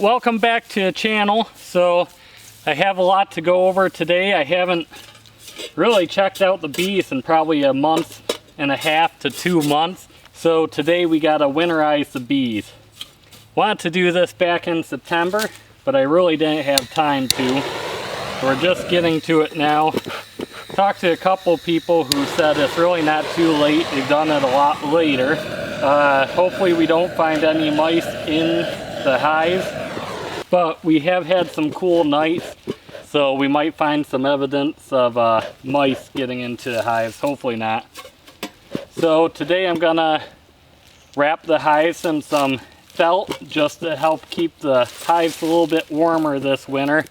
welcome back to the channel. So I have a lot to go over today. I haven't really checked out the bees in probably a month and a half to 2 months. So today we gotta winterize the bees. Wanted to do this back in September, but I really didn't have time to. We're just getting to it now. Talked to a couple people who said it's really not too late. They've done it a lot later. Hopefully we don't find any mice in the hives, but we have had some cool nights, so we might find some evidence of mice getting into the hives. Hopefully not. So today I'm gonna wrap the hives in some felt just to help keep the hives a little bit warmer this winter.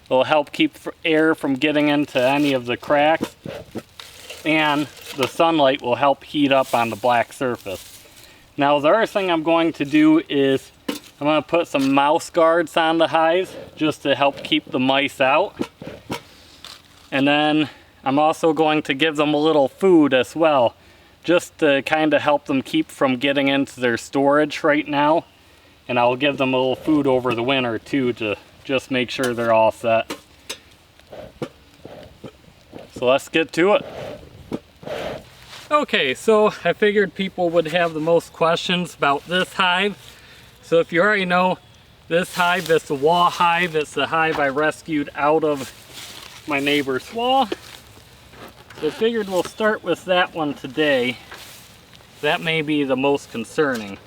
It'll help keep air from getting into any of the cracks, and the sunlight will help heat up on the black surface. Now the other thing I'm going to do is I'm going to put some mouse guards on the hives just to help keep the mice out. And then I'm also going to give them a little food as well, just to kind of help them keep from getting into their storage right now. And I'll give them a little food over the winter too, to just make sure they're all set. So let's get to it. Okay, so I figured people would have the most questions about this hive. So if you already know, this hive is the wall hive. It's the hive I rescued out of my neighbor's wall. So I figured we'll start with that one today. That may be the most concerning.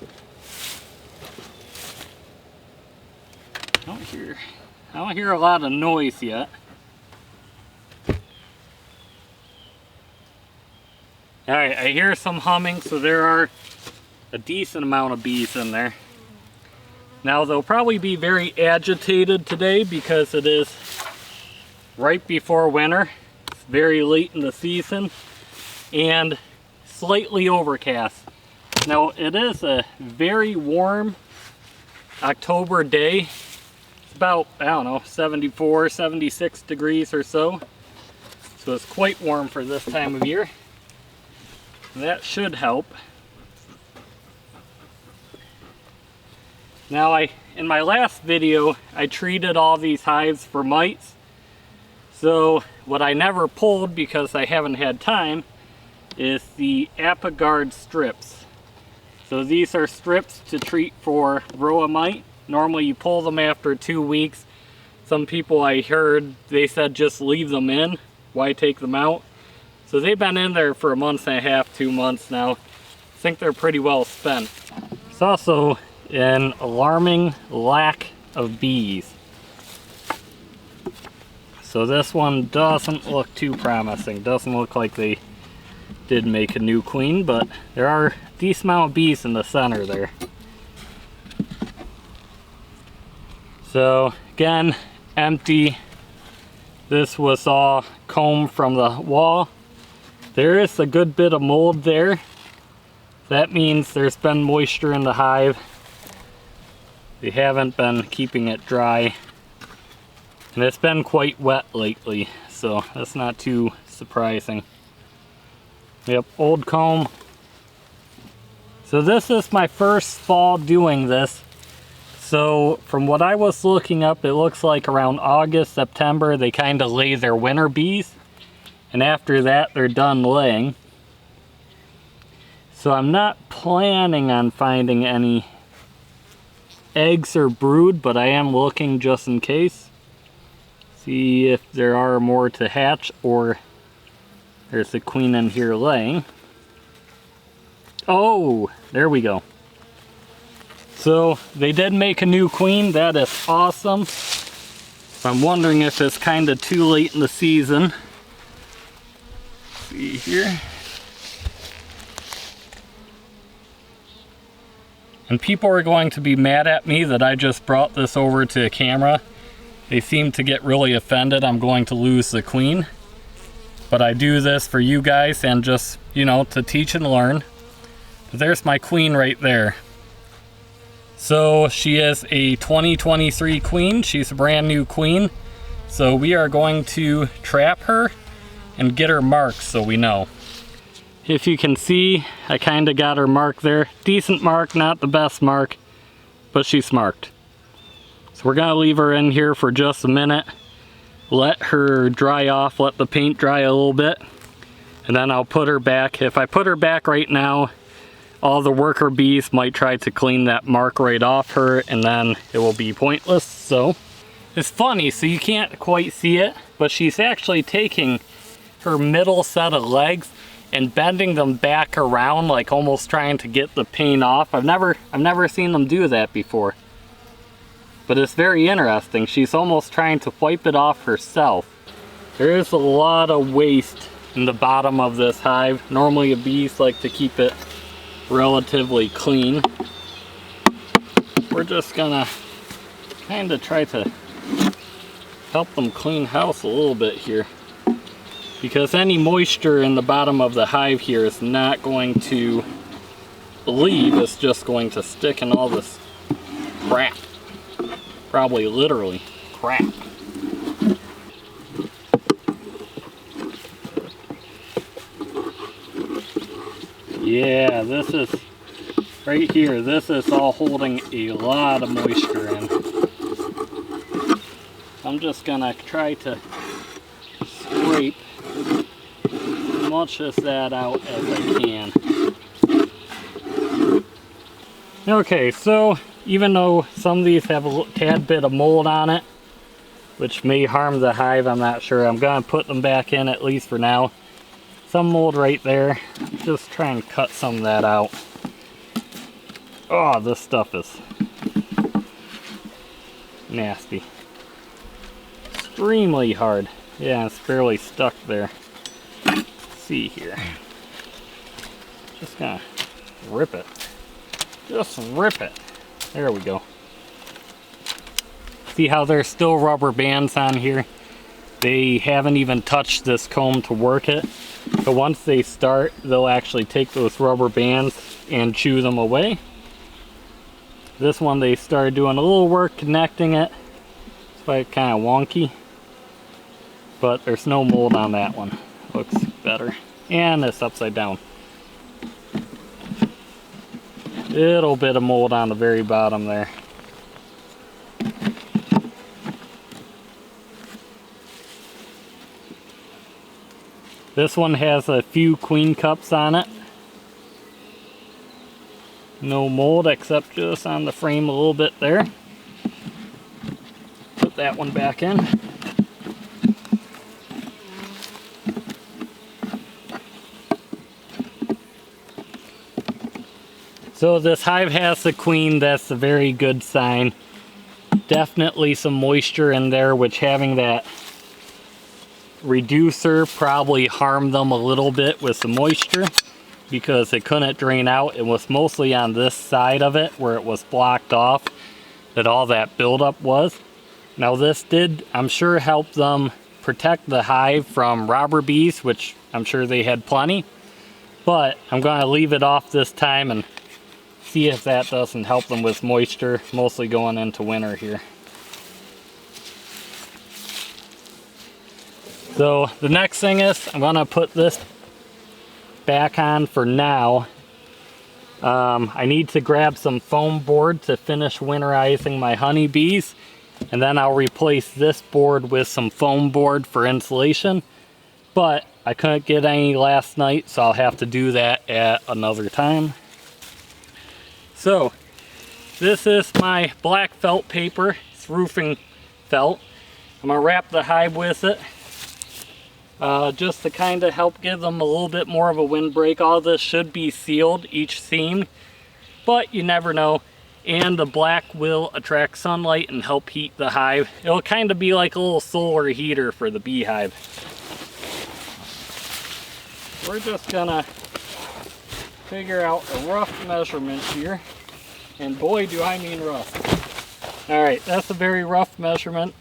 I don't hear a lot of noise yet. Alright, I hear some humming, so there are a decent amount of bees in there. Now they'll probably be very agitated today because it is right before winter. It's very late in the season and slightly overcast. Now it is a very warm October day. It's about, I don't know, 74, 76 degrees or so. So it's quite warm for this time of year. That should help. Now in my last video, I treated all these hives for mites. So what I never pulled because I haven't had time is the Apiguard strips. So these are strips to treat for varroa mite. Normally you pull them after 2 weeks. Some people I heard, they said just leave them in. Why take them out? So they've been in there for a month and a half, 2 months now. I think they're pretty well spent. It's also an alarming lack of bees. So this one doesn't look too promising. Doesn't look like they did make a new queen, but there are a decent amount of bees in the center there. So again, empty. This was all comb from the wall. There is a good bit of mold there. That means there's been moisture in the hive. They haven't been keeping it dry. And it's been quite wet lately, so that's not too surprising. Yep, old comb. So this is my first fall doing this. So from what I was looking up, it looks like around August, September, they kind of lay their winter bees. And after that, they're done laying. So I'm not planning on finding any eggs or brood, but I am looking just in case. See if there are more to hatch, or there's a queen in here laying. Oh, there we go. So they did make a new queen. That is awesome. I'm wondering if it's kind of too late in the season. Let's see here. And people are going to be mad at me that I just brought this over to a camera. They seem to get really offended I'm going to lose the queen. But I do this for you guys and just, you know, to teach and learn. But there's my queen right there. So she is a 2023 queen. She's a brand new queen. So we are going to trap her and get her marked so we know. If you can see, I kind of got her marked there. Decent mark, not the best mark, but she's marked. So we're gonna leave her in here for just a minute, let her dry off, let the paint dry a little bit, and then I'll put her back. If I put her back right now, all the worker bees might try to clean that mark right off her, and then it will be pointless. So it's funny, so you can't quite see it, but she's actually taking her middle set of legs and bending them back around, like almost trying to get the paint off. I've never seen them do that before, but it's very interesting. She's almost trying to wipe it off herself. There is a lot of waste in the bottom of this hive. Normally bees like to keep it relatively clean. We're just gonna kind of try to help them clean house a little bit here, because any moisture in the bottom of the hive here is not going to leave. It's just going to stick in all this crap. Probably literally crap. Yeah, this is right here. This is all holding a lot of moisture in. I'm just gonna try to scrape as much of that out as I can. Okay, so even though some of these have a tad bit of mold on it, which may harm the hive, I'm not sure. I'm gonna put them back in at least for now. Some mold right there. Just try and cut some of that out. Oh, this stuff is nasty. Extremely hard. Yeah, it's barely stuck there. Let's see here. Just gonna rip it. Just rip it. There we go. See how there's still rubber bands on here? They haven't even touched this comb to work it. But once they start, they'll actually take those rubber bands and chew them away. This one, they started doing a little work connecting it. It's like kind of wonky. But there's no mold on that one. Looks better. And it's upside down. Little bit of mold on the very bottom there. This one has a few queen cups on it. No mold except just on the frame a little bit there. Put that one back in. So this hive has the queen. That's a very good sign. Definitely some moisture in there, which having that reducer probably harmed them a little bit with the moisture, because it couldn't drain out. It was mostly on this side of it where it was blocked off that all that buildup was. Now this did, I'm sure, help them protect the hive from robber bees, which I'm sure they had plenty, but I'm going to leave it off this time and see if that doesn't help them with moisture, mostly going into winter here. So the next thing is, I'm gonna put this back on for now. I need to grab some foam board to finish winterizing my honeybees, and then I'll replace this board with some foam board for insulation. But I couldn't get any last night, so I'll have to do that at another time. So this is my black felt paper. It's roofing felt. I'm gonna wrap the hive with it. Just to kind of help give them a little bit more of a windbreak. All this should be sealed, each seam, but you never know. And the black will attract sunlight and help heat the hive. It'll kind of be like a little solar heater for the beehive. We're just gonna figure out a rough measurement here, and boy do I mean rough. Alright, that's a very rough measurement.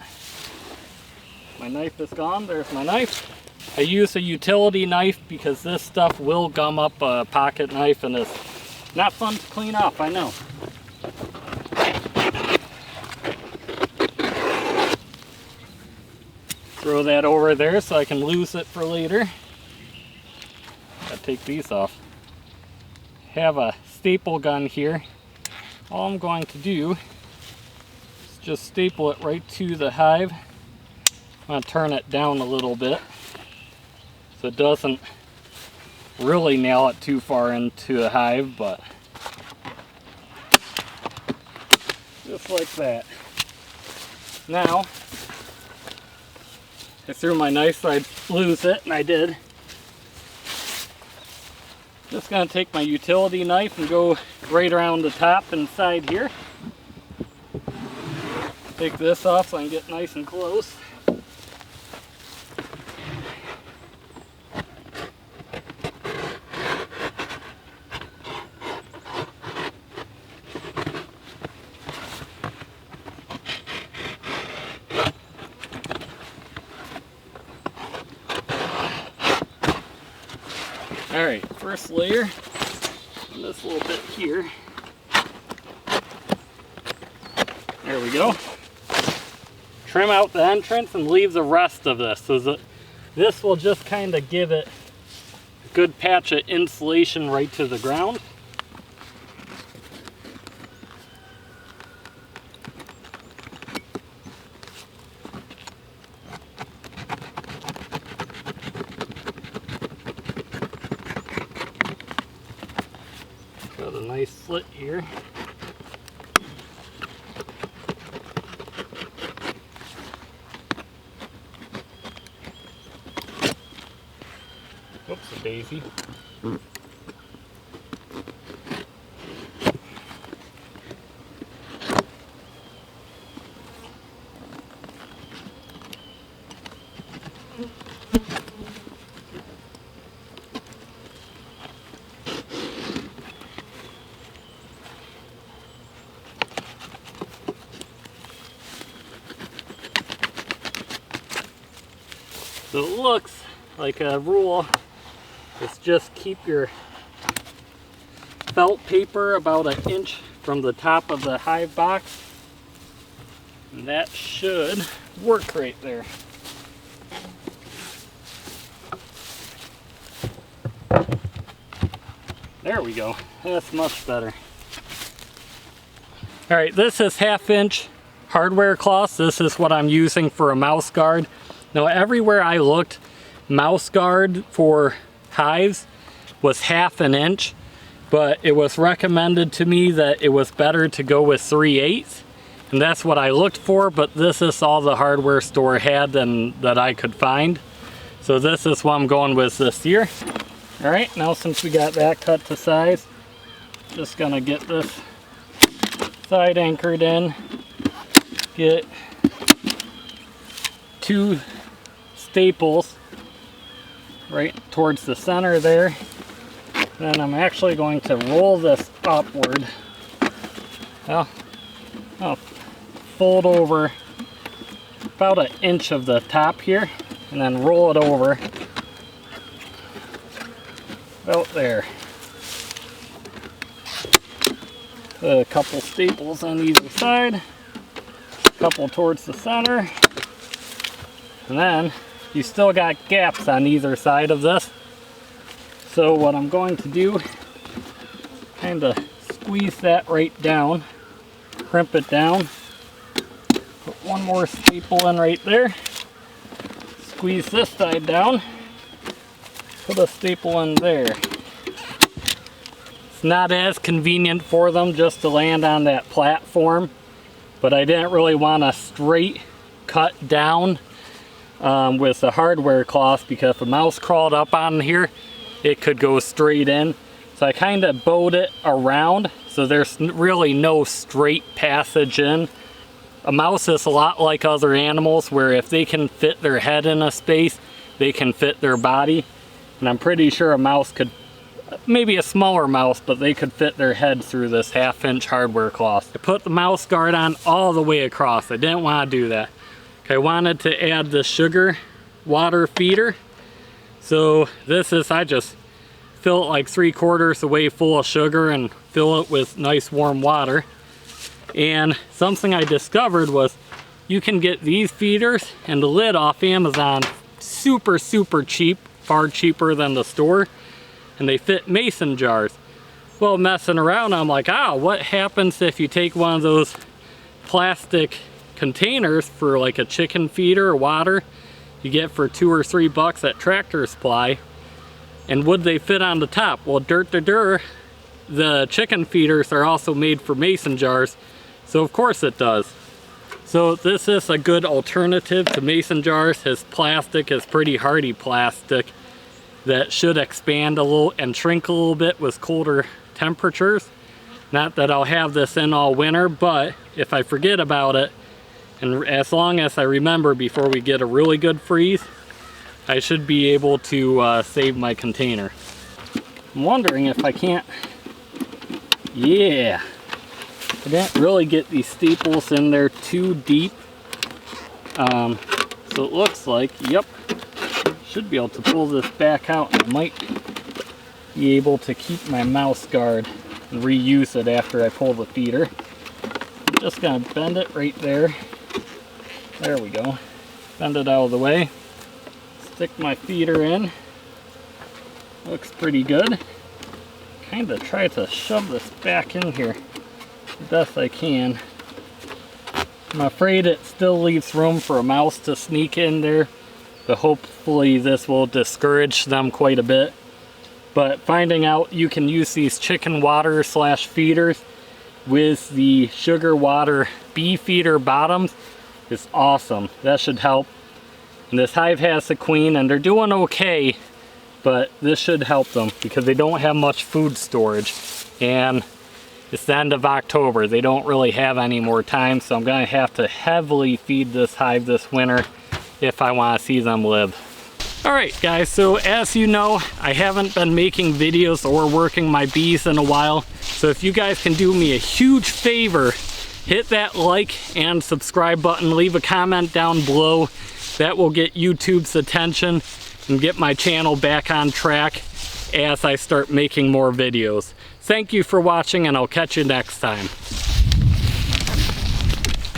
My knife is gone. There's my knife. I use a utility knife because this stuff will gum up a pocket knife, and it's not fun to clean off, I know. Throw that over there so I can lose it for later. Gotta take these off. Have a staple gun here. All I'm going to do is just staple it right to the hive. I'm going to turn it down a little bit so it doesn't really nail it too far into the hive, but just like that. Now, I threw my knife so I'd lose it, and I did. Just going to take my utility knife and go right around the top inside here. Take this off so I can get nice and close. Alright, first layer, and this little bit here. There we go. Trim out the entrance and leave the rest of this. So this will just kind of give it a good patch of insulation right to the ground. Got a nice slit here. Oops, a daisy. So it looks like a rule is just keep your felt paper about an inch from the top of the hive box, and that should work right there. There we go. That's much better. Alright, this is 1/2 inch hardware cloth. This is what I'm using for a mouse guard. Now everywhere I looked, mouse guard for hives was 1/2 inch, but it was recommended to me that it was better to go with 3/8, and that's what I looked for, but this is all the hardware store had and that I could find. So this is what I'm going with this year. Alright, now since we got that cut to size, just gonna get this side anchored in, get 2 staples right towards the center there. Then I'm actually going to roll this upward. Well, I'll fold over about 1 inch of the top here and then roll it over about there. Put a couple staples on either side, a couple towards the center, and then you still got gaps on either side of this. So what I'm going to do, kind of squeeze that right down, crimp it down, put one more staple in right there, squeeze this side down, put a staple in there. It's not as convenient for them just to land on that platform, but I didn't really want a straight cut down with the hardware cloth, because if a mouse crawled up on here, it could go straight in. So I kind of bowed it around so there's really no straight passage in. A mouse is a lot like other animals, where if they can fit their head in a space, they can fit their body. And I'm pretty sure a mouse could, maybe a smaller mouse, but they could fit their head through this 1/2 inch hardware cloth. I put the mouse guard on all the way across. I didn't want to do that. I wanted to add the sugar water feeder. So this is, I just fill it like 3/4 the way full of sugar and fill it with nice warm water. And something I discovered was you can get these feeders and the lid off Amazon super cheap, far cheaper than the store, and they fit mason jars. Well, messing around, I'm like, what happens if you take one of those plastic containers for like a chicken feeder or water you get for $2 or $3 at Tractor Supply. And would they fit on the top? Well, the chicken feeders are also made for mason jars, so of course it does. So this is a good alternative to mason jars. His plastic is pretty hardy plastic that should expand a little and shrink a little bit with colder temperatures. Not that I'll have this in all winter, but if I forget about it, and as long as I remember before we get a really good freeze, I should be able to save my container. I'm wondering if I can't, yeah, I didn't really get these staples in there too deep. So it looks like, yep, should be able to pull this back out and might be able to keep my mouse guard and reuse it after I pull the feeder. I'm just gonna bend it right there. There we go. Bend it out of the way. Stick my feeder in. Looks pretty good. Kind of try to shove this back in here the best I can. I'm afraid it still leaves room for a mouse to sneak in there, but hopefully this will discourage them quite a bit. But finding out you can use these chicken water / feeders with the sugar water bee feeder bottoms is awesome. That should help. And this hive has a queen and they're doing okay, but this should help them because they don't have much food storage. And it's the end of October. They don't really have any more time, so I'm gonna have to heavily feed this hive this winter if I want to see them live. Alright guys, so as you know, I haven't been making videos or working my bees in a while. So if you guys can do me a huge favor, hit that like and subscribe button, leave a comment down below. That will get YouTube's attention and get my channel back on track as I start making more videos. Thank you for watching and I'll catch you next time.